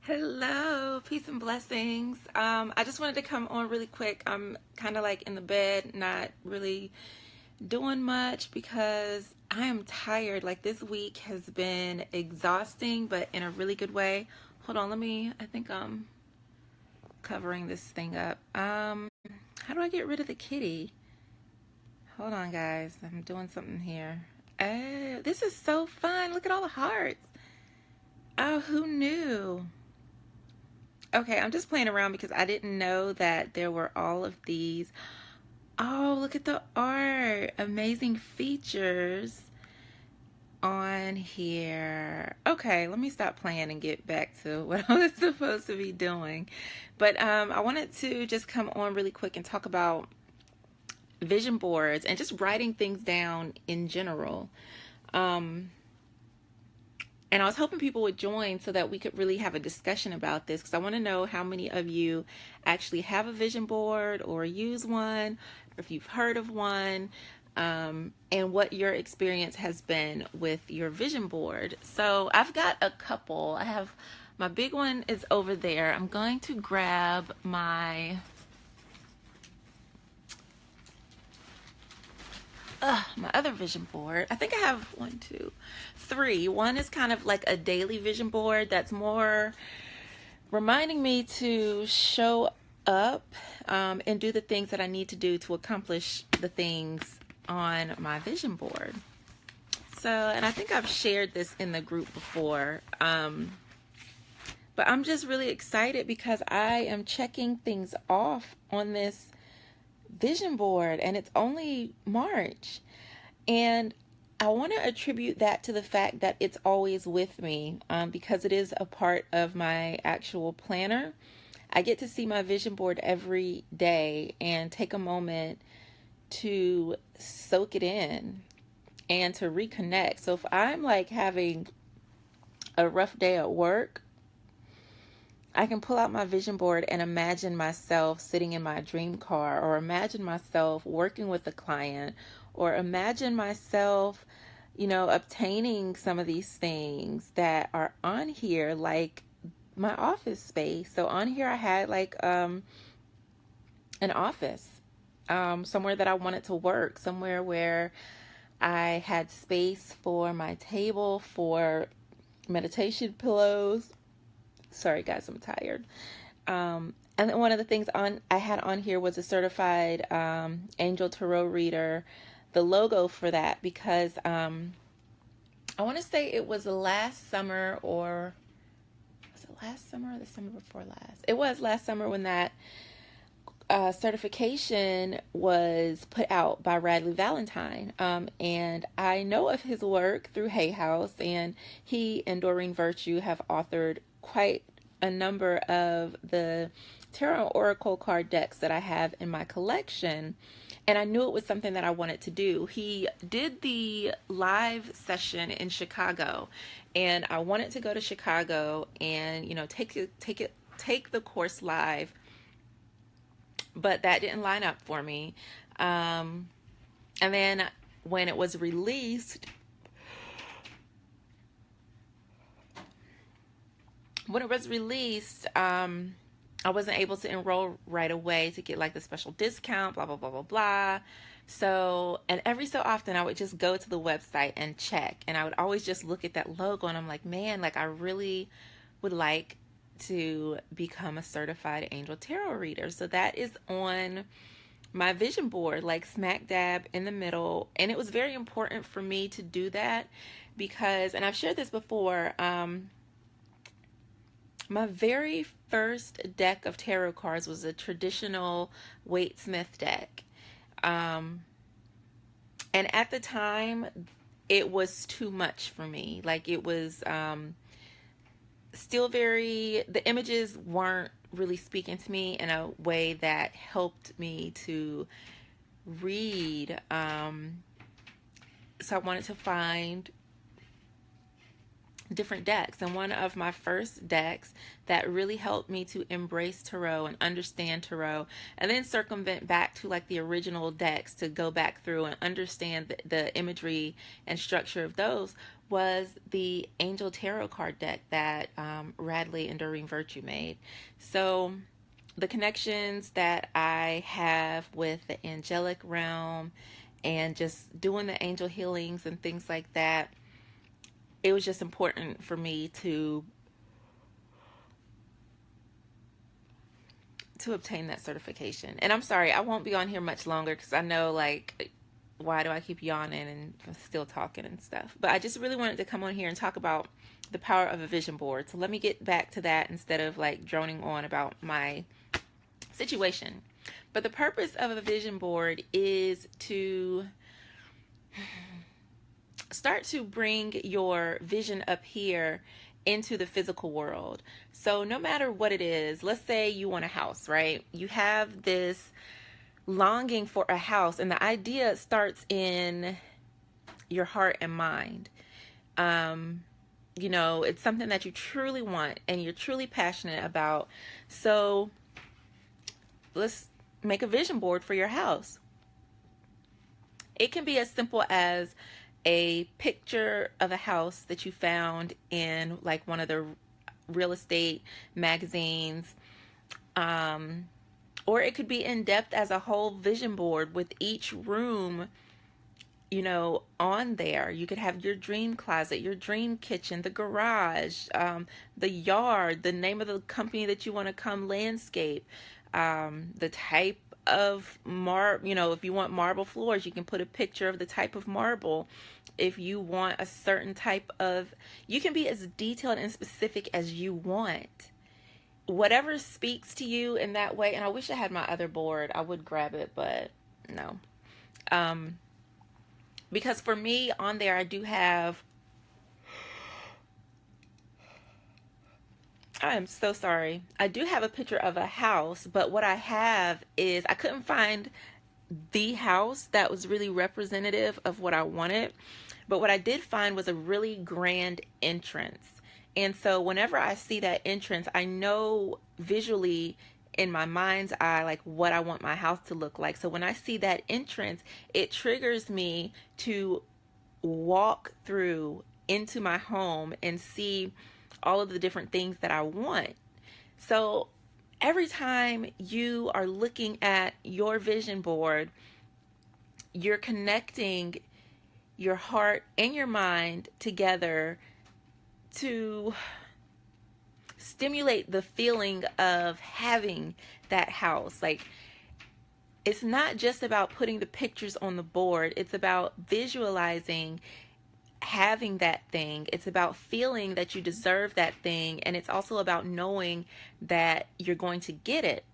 Hello, peace and blessings. I just wanted to come on really quick. I'm kind of like in the bed, not really doing much because I am tired. Like this week has been exhausting, but in a really good way. Hold on, I think I'm covering this thing up. How do I get rid of the kitty? Hold on, guys. I'm doing something here. Oh, this is so fun. Look at all the hearts. Oh, who knew? Okay, I'm just playing around because I didn't know that there were all of these. Oh, look at the art. Amazing features on here. Okay, let me stop playing and get back to what I was supposed to be doing. But I wanted to just come on really quick and talk about vision boards and just writing things down in general. And I was hoping people would join so that we could really have a discussion about this, because I want to know how many of you actually have a vision board or use one, or if you've heard of one, and what your experience has been with your vision board. So I've got a couple. My big one is over there. I'm going to grab my other vision board. I think I have 1, 2, 3. One is kind of like a daily vision board that's more reminding me to show up and do the things that I need to do to accomplish the things on my vision board. So, and I think I've shared this in the group before, but I'm just really excited because I am checking things off on this vision board, and it's only March, and I want to attribute that to the fact that it's always with me, because it is a part of my actual planner. I get to see my vision board every day and take a moment to soak it in and to reconnect. So if I'm like having a rough day at work, I can pull out my vision board and imagine myself sitting in my dream car, or imagine myself working with a client, or imagine myself, obtaining some of these things that are on here, like my office space. So on here I had like an office, somewhere that I wanted to work, somewhere where I had space for my table, for meditation pillows. Sorry guys, I'm tired. And then one of the things I had on here was a certified angel tarot reader, the logo for that, because I want to say it was last summer, or was it last summer or the summer before last? It was last summer when that certification was put out by Radley Valentine. And I know of his work through Hay House, and he and Doreen Virtue have authored quite a number of the tarot oracle card decks that I have in my collection, and I knew it was something that I wanted to do. He did the live session in Chicago, and I wanted to go to Chicago and take the course live, but that didn't line up for me. And then when it was released, I wasn't able to enroll right away to get like the special discount, blah, blah, blah, blah, blah. So, and every so often I would just go to the website and check, and I would always just look at that logo and I'm like, man, like I really would like to become a certified angel tarot reader. So that is on my vision board, like smack dab in the middle. And it was very important for me to do that because, and I've shared this before, my very first deck of tarot cards was a traditional Waite Smith deck. And at the time, it was too much for me. Like it was still the images weren't really speaking to me in a way that helped me to read. So I wanted to find different decks, and one of my first decks that really helped me to embrace tarot and understand tarot, and then circumvent back to like the original decks to go back through and understand the imagery and structure of those, was the Angel Tarot card deck that Radley and Doreen Virtue made. So the connections that I have with the angelic realm and just doing the angel healings and things like that, it was just important for me to obtain that certification. And I'm sorry, I won't be on here much longer because I know, like, why do I keep yawning and still talking and stuff? But I just really wanted to come on here and talk about the power of a vision board. So let me get back to that instead of like droning on about my situation. But the purpose of a vision board is to start to bring your vision up here into the physical world. So no matter what it is, let's say you want a house, right? You have this longing for a house, and the idea starts in your heart and mind. You know, it's something that you truly want and you're truly passionate about. So let's make a vision board for your house. It can be as simple as a picture of a house that you found in like one of the real estate magazines, or it could be in depth as a whole vision board with each room, you know, on there. You could have your dream closet, your dream kitchen, the garage, the yard, the name of the company that you want to come landscape, the type of marble. You know, if you want marble floors, you can put a picture of the type of marble. If you want a certain type of, you can be as detailed and specific as you want. Whatever speaks to you in that way. And I wish I had my other board. I would grab it, but no. Because for me on there, I do have, I am so sorry. I do have a picture of a house, but what I have is I couldn't find the house that was really representative of what I wanted. But what I did find was a really grand entrance. And so whenever I see that entrance, I know visually in my mind's eye, like what I want my house to look like. So when I see that entrance, it triggers me to walk through into my home and see all of the different things that I want. So every time you are looking at your vision board, you're connecting your heart and your mind together to stimulate the feeling of having that house. Like, it's not just about putting the pictures on the board. It's about visualizing having that thing. It's about feeling that you deserve that thing. And it's also about knowing that you're going to get it.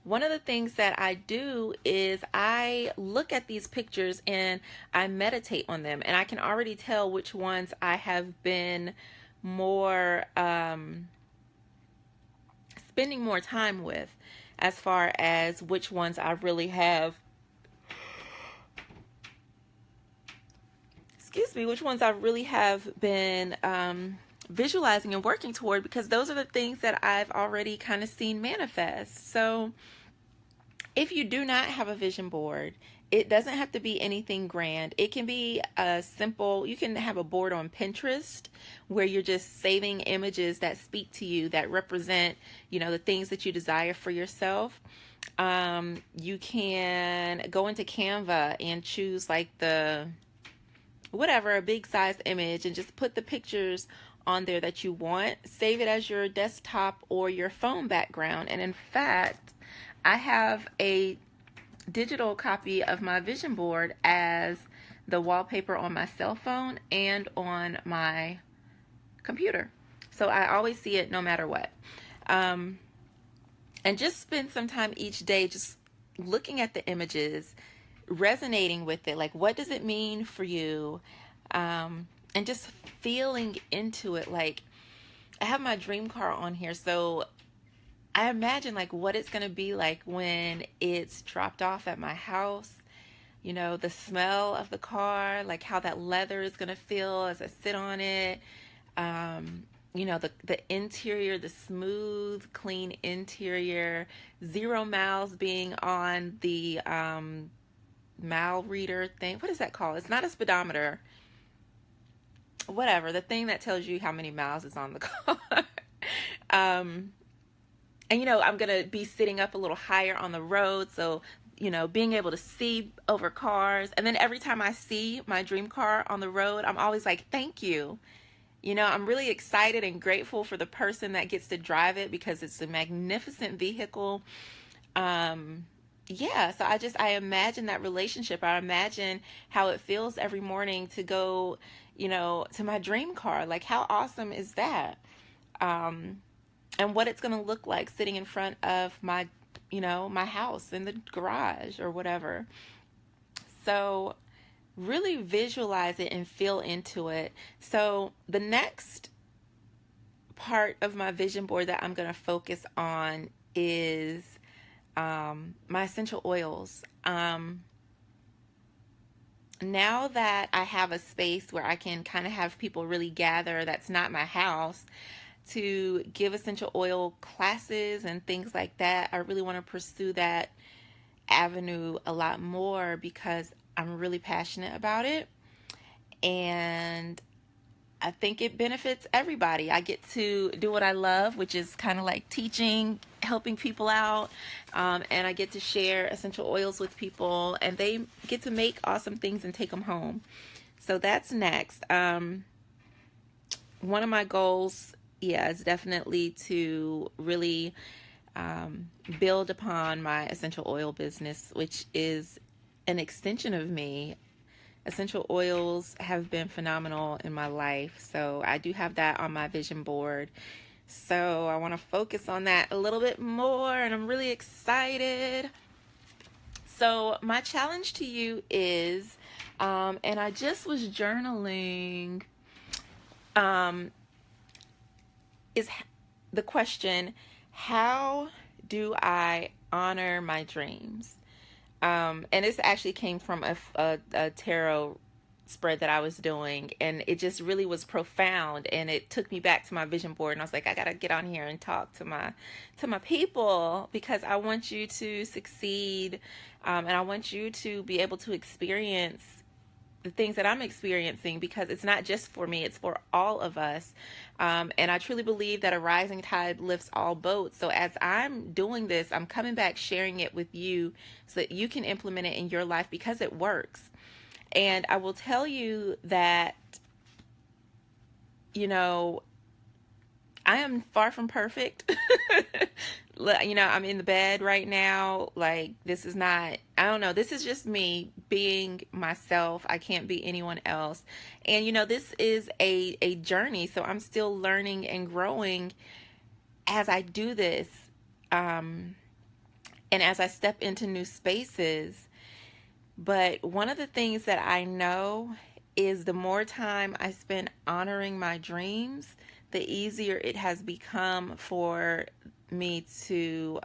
One of the things that I do is I look at these pictures and I meditate on them, and I can already tell which ones I have been more spending more time with, as far as which ones I really have, which ones I really have been visualizing and working toward, because those are the things that I've already kind of seen manifest. So if you do not have a vision board, it doesn't have to be anything grand. It can be a simple, you can have a board on Pinterest where you're just saving images that speak to you, that represent, you know, the things that you desire for yourself. You can go into Canva and choose like a big sized image, and just put the pictures on there that you want. Save it as your desktop or your phone background. And in fact, I have a digital copy of my vision board as the wallpaper on my cell phone and on my computer. So I always see it no matter what. And just spend some time each day just looking at the images, resonating with it. Like, what does it mean for you? And just feeling into it. Like, I have my dream car on here, so I imagine like what it's going to be like when it's dropped off at my house. You know, the smell of the car, like how that leather is going to feel as I sit on it. You know, the interior, the smooth, clean interior, 0 miles being on the mile reader thing. What is that called? It's not a speedometer. whatever, the thing that tells you how many miles is on the car. um, and I'm going to be sitting up a little higher on the road. So, being able to see over cars. And then every time I see my dream car on the road, I'm always like, thank you. I'm really excited and grateful for the person that gets to drive it because it's a magnificent vehicle. Yeah, so I imagine that relationship. I imagine how it feels every morning to go, to my dream car. Like, how awesome is that? And what it's going to look like sitting in front of my, my house in the garage or whatever. So really visualize it and feel into it. So the next part of my vision board that I'm going to focus on is my essential oils. Now that I have a space where I can kind of have people really gather, that's not my house, to give essential oil classes and things like that, I really want to pursue that avenue a lot more because I'm really passionate about it. And I think it benefits everybody. I get to do what I love, which is kind of like teaching, helping people out. And I get to share essential oils with people, and they get to make awesome things and take them home. So that's next. One of my goals, is definitely to really build upon my essential oil business, which is an extension of me. Essential oils have been phenomenal in my life, so I do have that on my vision board. So I want to focus on that a little bit more, and I'm really excited. So my challenge to you is, and I just was journaling, is the question, how do I honor my dreams? And this actually came from a tarot spread that I was doing, and it just really was profound, and it took me back to my vision board, and I was like, I gotta get on here and talk to my people, because I want you to succeed, and I want you to be able to experience the things that I'm experiencing, because it's not just for me, it's for all of us. And I truly believe that a rising tide lifts all boats. So as I'm doing this, I'm coming back, sharing it with you so that you can implement it in your life, because it works. And I will tell you that, I am far from perfect. I'm in the bed right now. Like, this is not, I don't know, this is just me being myself. I can't be anyone else. And, this is a journey. So I'm still learning and growing as I do this. And as I step into new spaces. But one of the things that I know is the more time I spend honoring my dreams, the easier it has become for me to,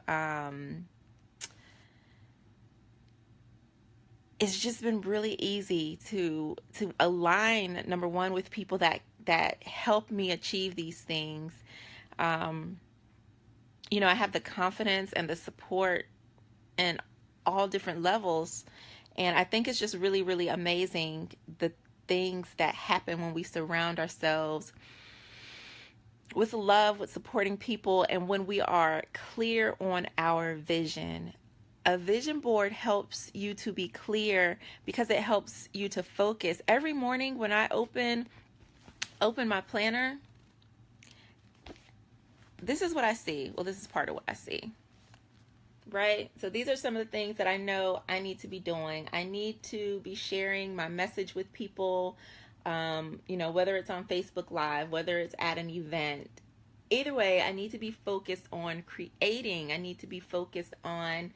it's just been really easy to align, number one, with people that help me achieve these things. I have the confidence and the support in all different levels. And I think it's just really, really amazing the things that happen when we surround ourselves with love, with supporting people, and when we are clear on our vision. A vision board helps you to be clear because it helps you to focus. Every morning when I open my planner, this is what I see. Well, this is part of what I see. Right? So these are some of the things that I know I need to be doing. I need to be sharing my message with people, whether it's on Facebook Live, whether it's at an event. Either way, I need to be focused on creating. I need to be focused on,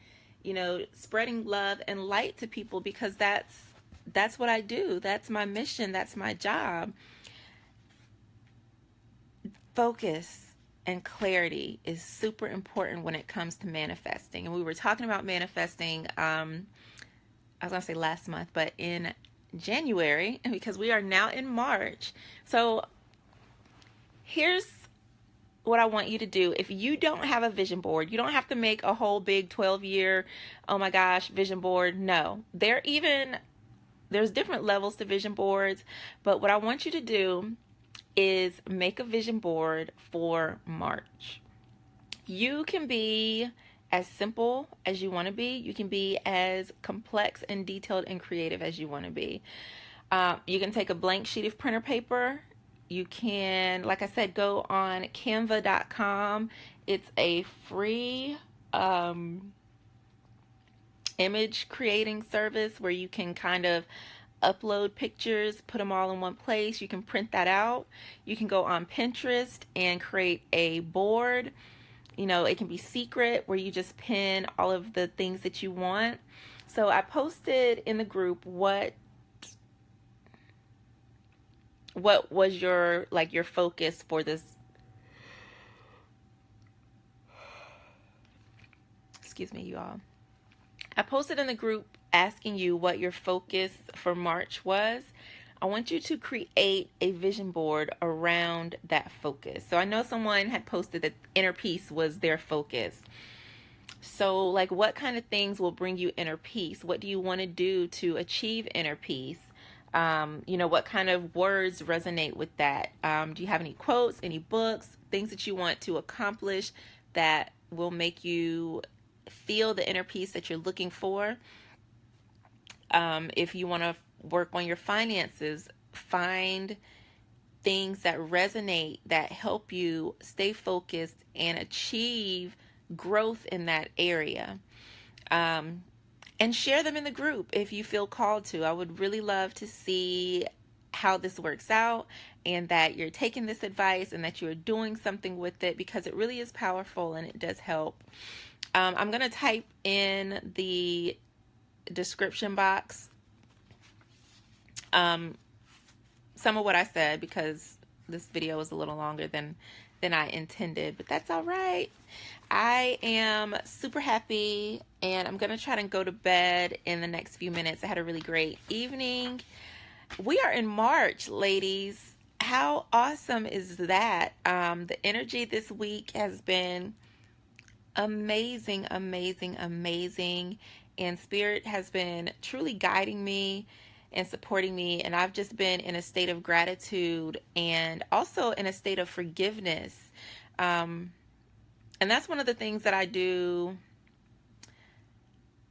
spreading love and light to people, because that's what I do. That's my mission. That's my job. Focus and clarity is super important when it comes to manifesting. And we were talking about manifesting, I was going to say last month, but in January, because we are now in March. So here's what I want you to do. If you don't have a vision board, you don't have to make a whole big 12-year, oh my gosh, vision board. No, they're even there's different levels to vision boards, but what I want you to do is make a vision board for March. You can be as simple as you want to be. You can be as complex and detailed and creative as you want to be. You can take a blank sheet of printer paper. You can, like I said, go on canva.com. It's a free image creating service where you can kind of upload pictures, put them all in one place. You can print that out. You can go on Pinterest and create a board. You know, it can be secret where you just pin all of the things that you want. So I posted in the group what was your focus for this, excuse me, you all. I posted in the group asking you what your focus for March was. I want you to create a vision board around that focus. So I know someone had posted that inner peace was their focus. So like, what kind of things will bring you inner peace? What do you want to do to achieve inner peace? You know, what kind of words resonate with that? Do you have any quotes, any books, things that you want to accomplish that will make you feel the inner peace that you're looking for? If you want to work on your finances, find things that resonate, that help you stay focused and achieve growth in that area. And share them in the group if you feel called to. I would really love to see how this works out, and that you're taking this advice and that you're doing something with it, because it really is powerful and it does help. I'm going to type in the description box some of what I said, because this video is a little longer than I intended, but that's all right. I am super happy, and I'm going to try to go to bed in the next few minutes. I had a really great evening. We are in March, ladies. How awesome is that? The energy this week has been amazing, amazing, amazing. And Spirit has been truly guiding me and supporting me. And I've just been in a state of gratitude and also in a state of forgiveness. And that's one of the things that I do,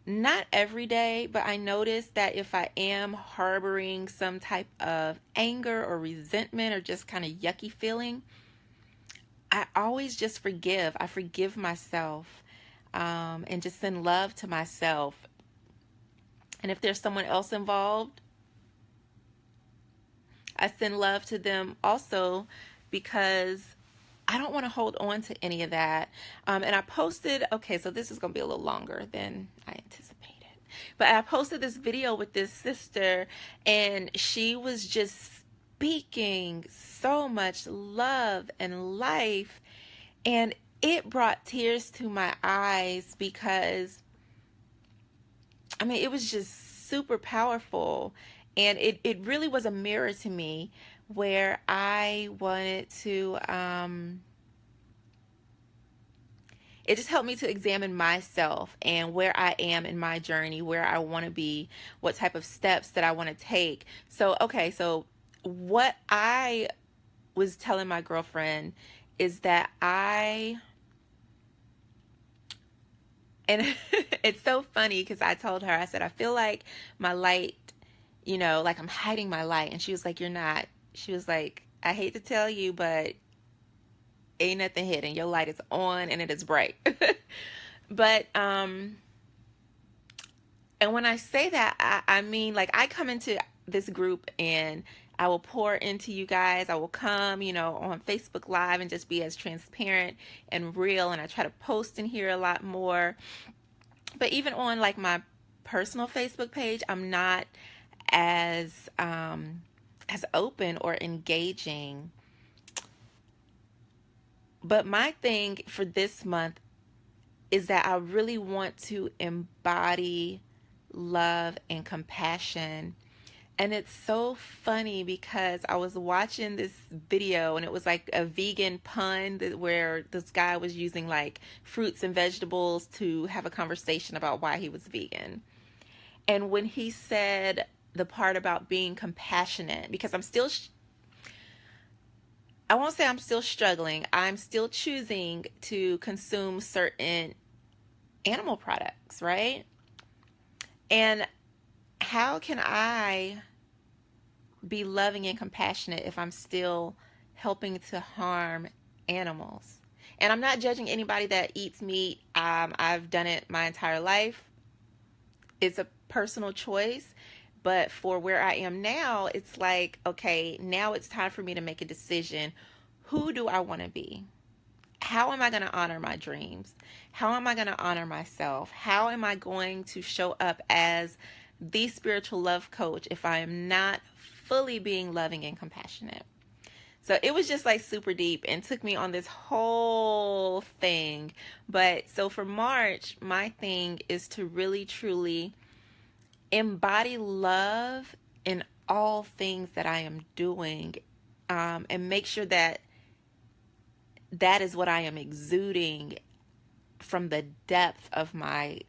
not every day, but I notice that if I am harboring some type of anger or resentment or just kind of yucky feeling, I always just forgive. I forgive myself, and just send love to myself. And if there's someone else involved, I send love to them also, because I don't want to hold on to any of that. And I posted, okay, so this is going to be a little longer than I anticipated. But I posted this video with this sister, and she was just speaking so much love and life. And it brought tears to my eyes, because, I mean, it was just super powerful. And it really was a mirror to me, where I wanted to, it just helped me to examine myself and where I am in my journey, where I want to be, what type of steps that I want to take. So, okay, so what I was telling my girlfriend is that and it's so funny, because I told her, I said, I feel like my light, you know, like I'm hiding my light. And she was like, you're not. She was like, I hate to tell you, but ain't nothing hidden. Your light is on and it is bright. But, and when I say that, I mean, like, I come into this group and I will pour into you guys. I will come, you know, on Facebook Live and just be as transparent and real. And I try to post in here a lot more. But even on like my personal Facebook page, I'm not as open or engaging. But my thing for this month is that I really want to embody love and compassion. And it's so funny, because I was watching this video and it was like a vegan pun where this guy was using like fruits and vegetables to have a conversation about why he was vegan. And when he said, the part about being compassionate, because I won't say I'm still struggling. I'm still choosing to consume certain animal products, right? And how can I be loving and compassionate if I'm still helping to harm animals? And I'm not judging anybody that eats meat. I've done it my entire life. It's a personal choice. But for where I am now, it's like, okay, now it's time for me to make a decision. Who do I want to be? How am I going to honor my dreams? How am I going to honor myself? How am I going to show up as the spiritual love coach if I am not fully being loving and compassionate? So it was just like super deep and took me on this whole thing. But so for March, my thing is to really, truly embody love in all things that I am doing, and make sure that that is what I am exuding from the depth of my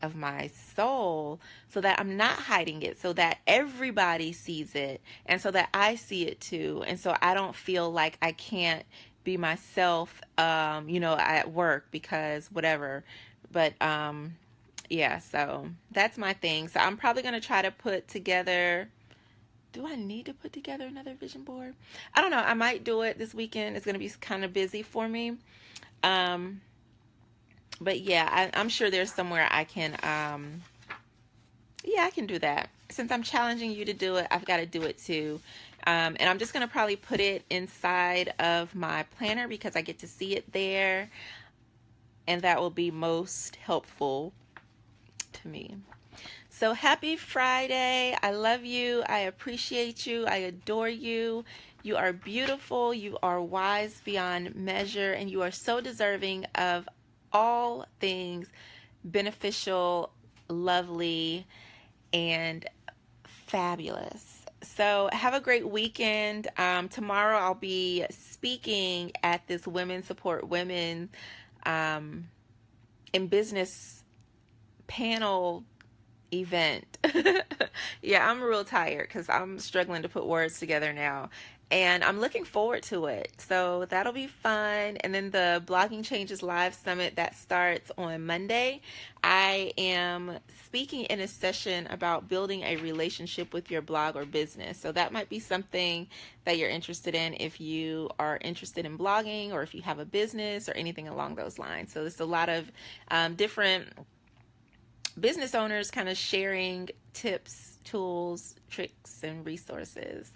soul, so that I'm not hiding it, so that everybody sees it, and so that I see it too, and so I don't feel like I can't be myself, at work because whatever. But yeah, so that's my thing. So I'm probably going to try to put together. Do I need to put together another vision board? I don't know. I might do it this weekend. It's going to be kind of busy for me. But yeah, I'm sure there's somewhere I can, I can do that. Since I'm challenging you to do it, I've got to do it too. And I'm just going to probably put it inside of my planner because I get to see it there. And that will be most helpful to me. So happy Friday. I love you. I appreciate you. I adore you. You are beautiful. You are wise beyond measure. And you are so deserving of all things beneficial, lovely, and fabulous. So have a great weekend. Tomorrow I'll be speaking at this Women Support Women in Business panel event. Yeah, I'm real tired because I'm struggling to put words together now, and I'm looking forward to it. So that'll be fun. And then the Blogging Changes Live Summit that starts on Monday. I am speaking in a session about building a relationship with your blog or business. So that might be something that you're interested in if you are interested in blogging or if you have a business or anything along those lines. So there's a lot of different business owners kind of sharing tips, tools, tricks, and resources.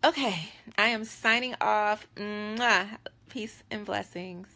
Okay, I am signing off. Mwah. Peace and blessings.